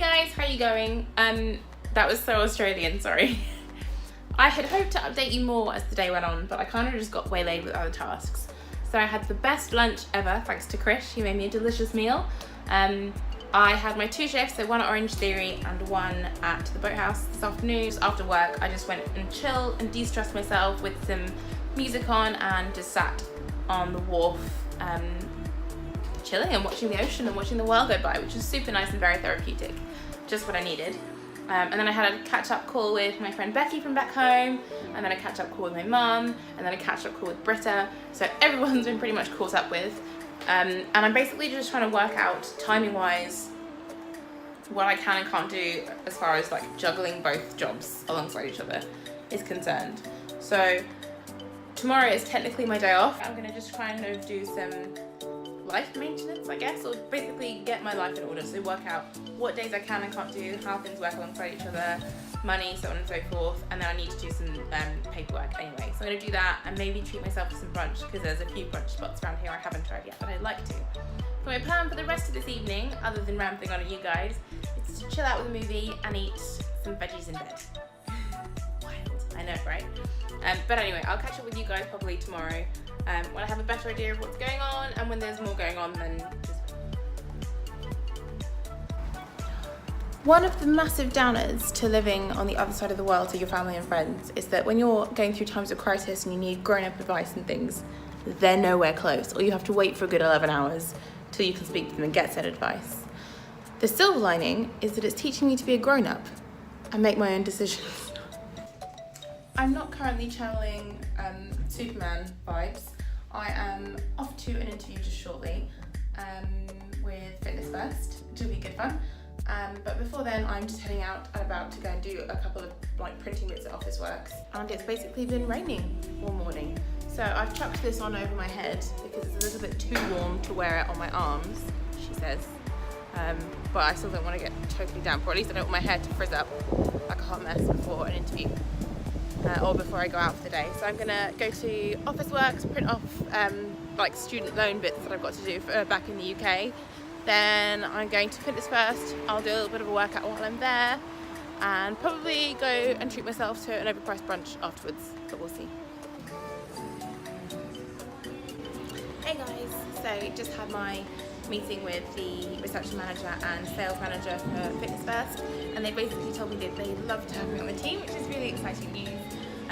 guys, how you going? That was so Australian, sorry. I had hoped to update you more as the day went on, but I kind of just got waylaid with other tasks. So I had the best lunch ever, thanks to Chris. He made me a delicious meal. I had my 2 shifts, so one at Orange Theory and one at the Boathouse this afternoon. Just after work, I just went and chilled and de-stressed myself with some music on and just sat on the wharf chilling and watching the ocean and watching the world go by, which was super nice and very therapeutic. Just what I needed. And then I had a catch-up call with my friend Becky from back home, and then a catch-up call with my mum, and then a catch-up call with Britta. So everyone's been pretty much caught up with. And I'm basically just trying to work out, timing-wise, what I can and can't do as far as like juggling both jobs alongside each other is concerned. So tomorrow is technically my day off. I'm gonna just kind of do some life maintenance, I guess, or basically get my life in order. So work out what days I can and can't do, how things work alongside each other, money, so on and so forth. And then I need to do some paperwork anyway. So I'm gonna do that and maybe treat myself to some brunch, because there's a few brunch spots around here I haven't tried yet, but I'd like to. So my plan for the rest of this evening, other than rambling on at you guys, is to chill out with a movie and eat some veggies in bed. Wild, I know, right? But anyway, I'll catch up with you guys probably tomorrow when I have a better idea of what's going on, and when there's more going on, then just... One of the massive downers to living on the other side of the world to your family and friends is that when you're going through times of crisis and you need grown-up advice and things, they're nowhere close, or you have to wait for a good 11 hours till you can speak to them and get said advice. The silver lining is that it's teaching me to be a grown-up and make my own decisions. I'm not currently channeling Superman vibes. I am off to an interview just shortly with Fitness First, which will be good fun. But before then, I'm just heading out and about to go and do a couple of like printing bits at Officeworks. And it's basically been raining all morning. So I've chucked this on over my head because it's a little bit too warm to wear it on my arms, she says. But I still don't want to get totally damp, or at least I don't want my hair to frizz up like a hot mess before an interview. Or before I go out for the day. So I'm gonna go to Officeworks, print off like student loan bits that I've got to do for, back in the UK. Then I'm going to Fitness First. I'll do a little bit of a workout while I'm there, and probably go and treat myself to an overpriced brunch afterwards, but we'll see. Hey guys, so just had my meeting with the reception manager and sales manager for Fitness First, and they basically told me that they'd love to have me on the team, which is really exciting news,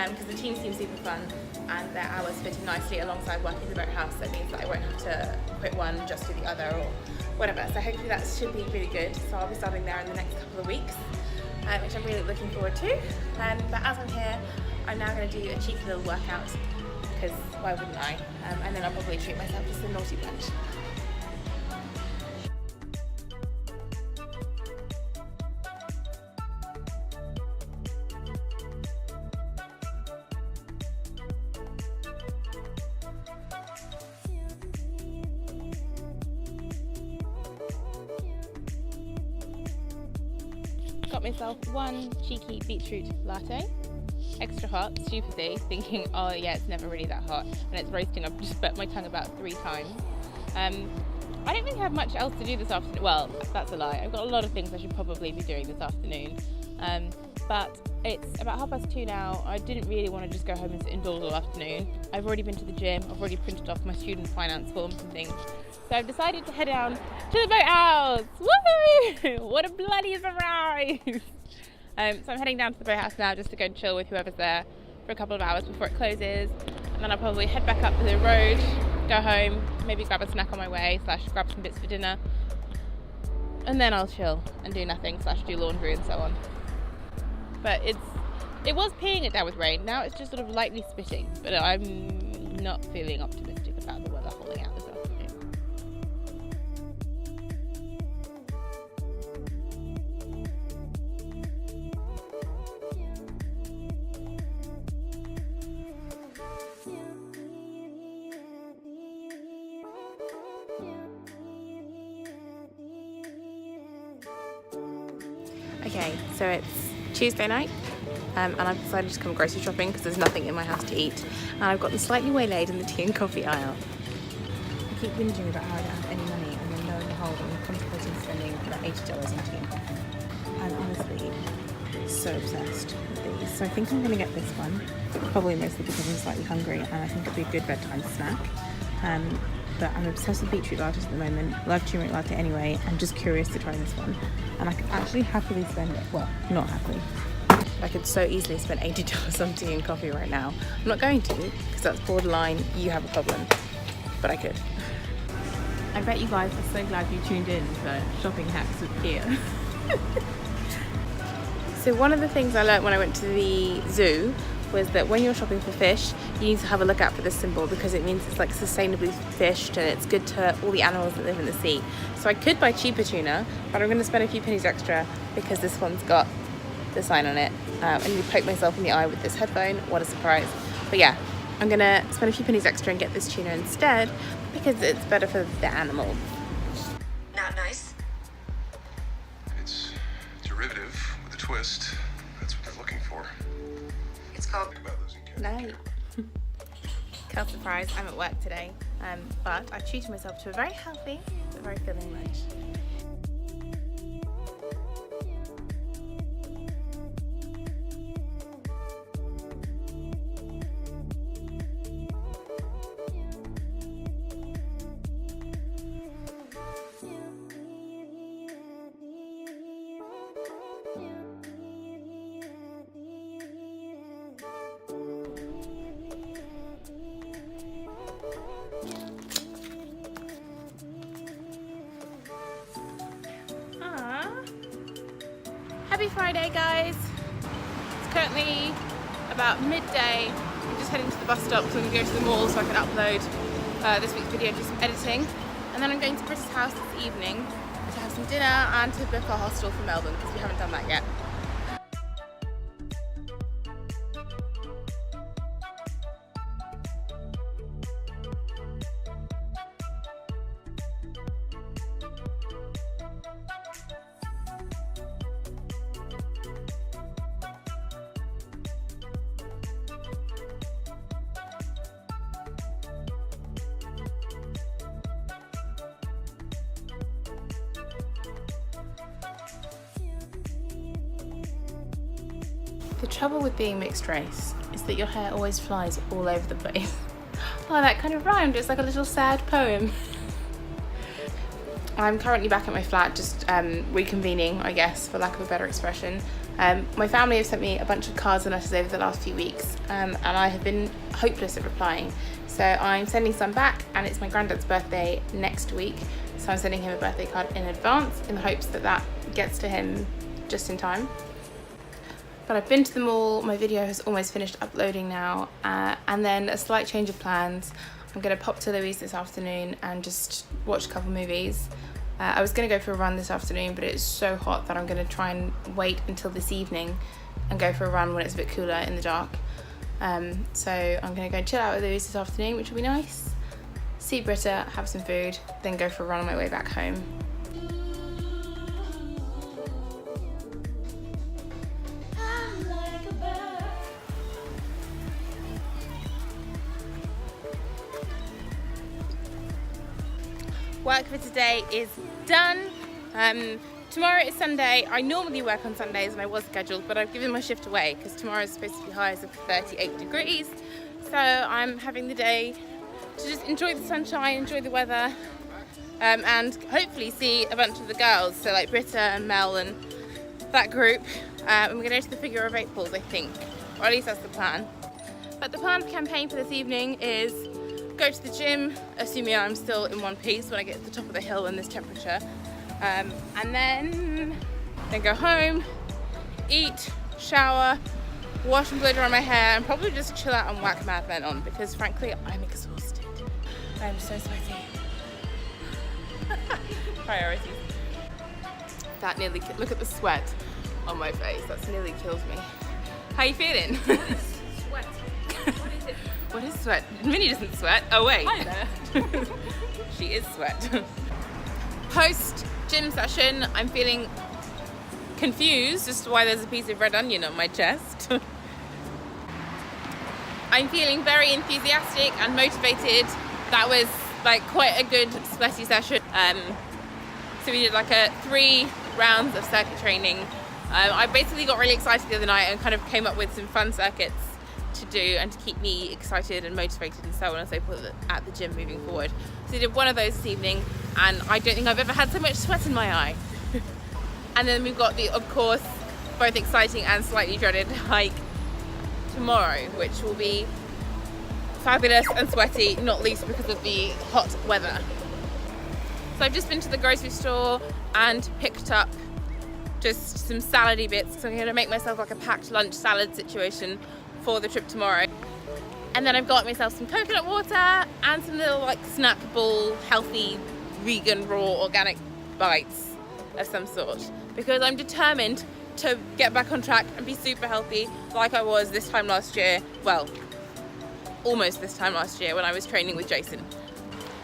because the team seems super fun and their hours fit in nicely alongside working in the Boathouse. So it means that I won't have to quit one just do the other or whatever. So hopefully that should be really good. So I'll be starting there in the next couple of weeks, which I'm really looking forward to. But as I'm here, I'm now going to do a cheeky little workout, because why wouldn't I? And then I'll probably treat myself to some naughty lunch. Got myself one cheeky beetroot latte, extra hot, stupidly, thinking, oh yeah, it's never really that hot, and it's roasting. I've just burnt my tongue about 3 times. I don't really have much else to do this afternoon. Well, that's a lie. I've got a lot of things I should probably be doing this afternoon. But it's about 2:30 now. I didn't really want to just go home and sit indoors all afternoon. I've already been to the gym. I've already printed off my student finance forms and things. So I've decided to head down to the Boathouse. Woohoo! What a bloody surprise! So I'm heading down to the Boathouse now just to go and chill with whoever's there for a couple of hours before it closes. And then I'll probably head back up to the road, go home, maybe grab a snack on my way, / grab some bits for dinner. And then I'll chill and do nothing, / do laundry and so on. But it was peeing it down with rain. Now it's just sort of lightly spitting. But I'm not feeling optimistic about the weather holding out this afternoon. Okay, so it's Tuesday night, and I've decided to come grocery shopping because there's nothing in my house to eat, and I've gotten slightly waylaid in the tea and coffee aisle. I keep whinging about how I don't have any money, and then lo and behold, I'm contemplating spending about $80 on tea and coffee. I'm honestly so obsessed with these. So I think I'm going to get this one, probably mostly because I'm slightly hungry and I think it'd be a good bedtime snack. But I'm obsessed with beetroot lattes at the moment. Love turmeric latte anyway. I'm just curious to try this one. And I could actually happily spend it, well, not happily. I could so easily spend $80 on tea and coffee right now. I'm not going to, because that's borderline, you have a problem. But I could. I bet you guys are so glad you tuned in for shopping hacks with Kia. So one of the things I learned when I went to the zoo was that when you're shopping for fish, you need to have a look out for this symbol because it means it's like sustainably fished and it's good to all the animals that live in the sea. So I could buy cheaper tuna, but I'm going to spend a few pennies extra because this one's got the sign on it. And you poke myself in the eye with this headphone. What a surprise. But yeah, I'm going to spend a few pennies extra and get this tuna instead because it's better for the animal. Not nice. It's derivative with a twist. That's what they're looking for. It's called... Night. Cal surprise, I'm at work today, but I've treated myself to a very healthy but very filling lunch. Happy Friday, guys. It's currently about midday. I'm just heading to the bus stop because I'm going to go to the mall so I can upload this week's video, do some editing. And then I'm going to Britta's house this evening to have some dinner and to book our hostel for Melbourne because we haven't done that yet. The trouble with being mixed race is that your hair always flies all over the place. Oh, that kind of rhymed. It's like a little sad poem. I'm currently back at my flat, just reconvening, I guess, for lack of a better expression. My family have sent me a bunch of cards and letters over the last few weeks, and I have been hopeless at replying. So I'm sending some back, and it's my granddad's birthday next week, so I'm sending him a birthday card in advance in the hopes that that gets to him just in time. But I've been to the mall, my video has almost finished uploading now, and then a slight change of plans. I'm going to pop to Louise this afternoon and just watch a couple movies. I was going to go for a run this afternoon, but it's so hot that I'm going to try and wait until this evening and go for a run when it's a bit cooler in the dark. So I'm going to go chill out with Louise this afternoon, which will be nice. See Britta, have some food, then go for a run on my way back home. Work for today is done. Tomorrow is Sunday. I normally work on Sundays and I was scheduled, but I've given my shift away because tomorrow is supposed to be highs of 38 degrees. So I'm having the day to just enjoy the sunshine, enjoy the weather, and hopefully see a bunch of the girls. So like Britta and Mel and that group. And we're going to go to the Figure of Eight pools, I think, or at least that's the plan. But the planned campaign for this evening is go to the gym, assuming I'm still in one piece when I get to the top of the hill in this temperature, and then go home, eat, shower, wash and blow dry my hair, and probably just chill out and whack Mad Men on because frankly I'm exhausted. I'm so sweaty. Priorities. That nearly look at the sweat on my face. That's nearly killed me. How you feeling? Sweat. What is it? What is sweat? Minnie doesn't sweat. Oh wait. Hi there. She is sweat. Post gym session, I'm feeling confused as to why there's a piece of red onion on my chest. I'm feeling very enthusiastic and motivated. That was like quite a good sweaty session. So we did like 3 rounds of circuit training I basically got really excited the other night and kind of came up with some fun circuits to do and to keep me excited and motivated and so on and so forth at the gym moving forward. So I did one of those this evening, and I don't think I've ever had so much sweat in my eye. And then we've got the, of course, both exciting and slightly dreaded hike tomorrow, which will be fabulous and sweaty, not least because of the hot weather. So I've just been to the grocery store and picked up just some salady bits, so I'm going to make myself like a packed lunch salad situation for the trip tomorrow. And then I've got myself some coconut water and some little like snackable, healthy, vegan, raw, organic bites of some sort, because I'm determined to get back on track and be super healthy like I was this time last year. Well, almost this time last year when I was training with Jason.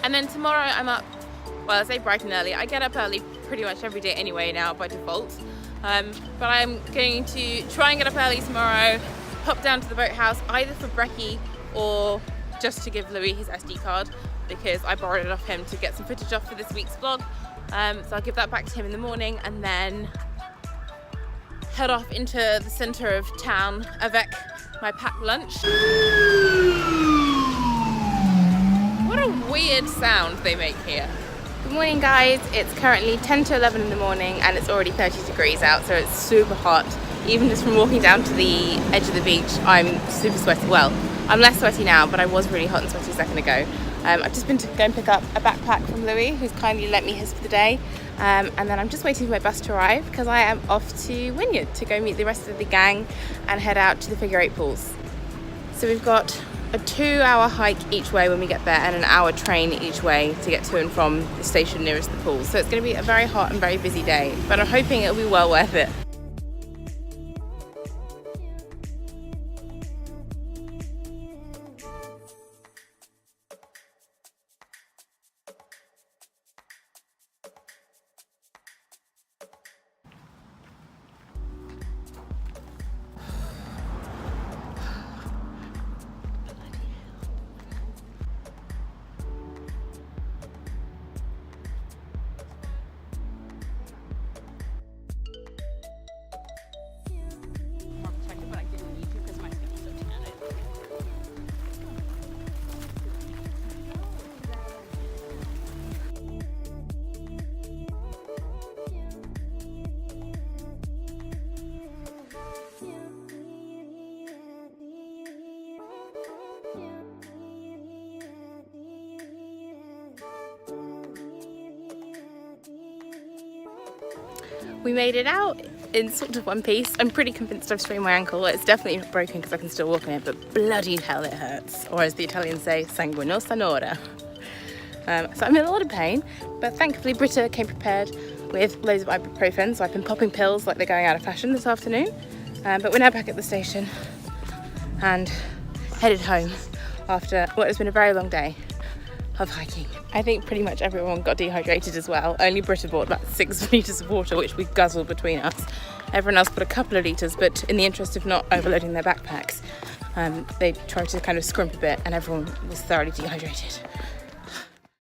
And then tomorrow I'm up, well, I say bright and early. I get up early pretty much every day anyway now by default. But I'm going to try and get up early tomorrow, pop down to the boathouse either for brekkie or just to give Louis his SD card, because I borrowed it off him to get some footage off for this week's vlog. So I'll give that back to him in the morning and then head off into the centre of town avec my packed lunch. What a weird sound they make here. Good morning guys, it's currently 10 to 11 in the morning and it's already 30 degrees out, so it's super hot. Even just from walking down to the edge of the beach, I'm super sweaty. Well, I'm less sweaty now, but I was really hot and sweaty a second ago. I've just been to go and pick up a backpack from Louis, who's kindly lent me his for the day. And then I'm just waiting for my bus to arrive because I am off to Wynyard to go meet the rest of the gang and head out to the figure eight pools. So we've got a 2-hour hike each way when we get there and an hour train each way to get to and from the station nearest the pools. So it's going to be a very hot and very busy day, but I'm hoping it'll be well worth it. We made it out in sort of one piece. I'm pretty convinced I've sprained my ankle. It's definitely not broken because I can still walk on it, but bloody hell it hurts. Or as the Italians say, sanguinosa nora. So I'm in a lot of pain, but thankfully Britta came prepared with loads of ibuprofen, so I've been popping pills like they're going out of fashion this afternoon. But we're now back at the station and headed home after what has been a very long day of hiking. I think pretty much everyone got dehydrated as well. Only Britta bought about 6 litres of water, which we guzzled between us. Everyone else put a couple of litres, but in the interest of not overloading their backpacks, they tried to kind of scrimp a bit and everyone was thoroughly dehydrated.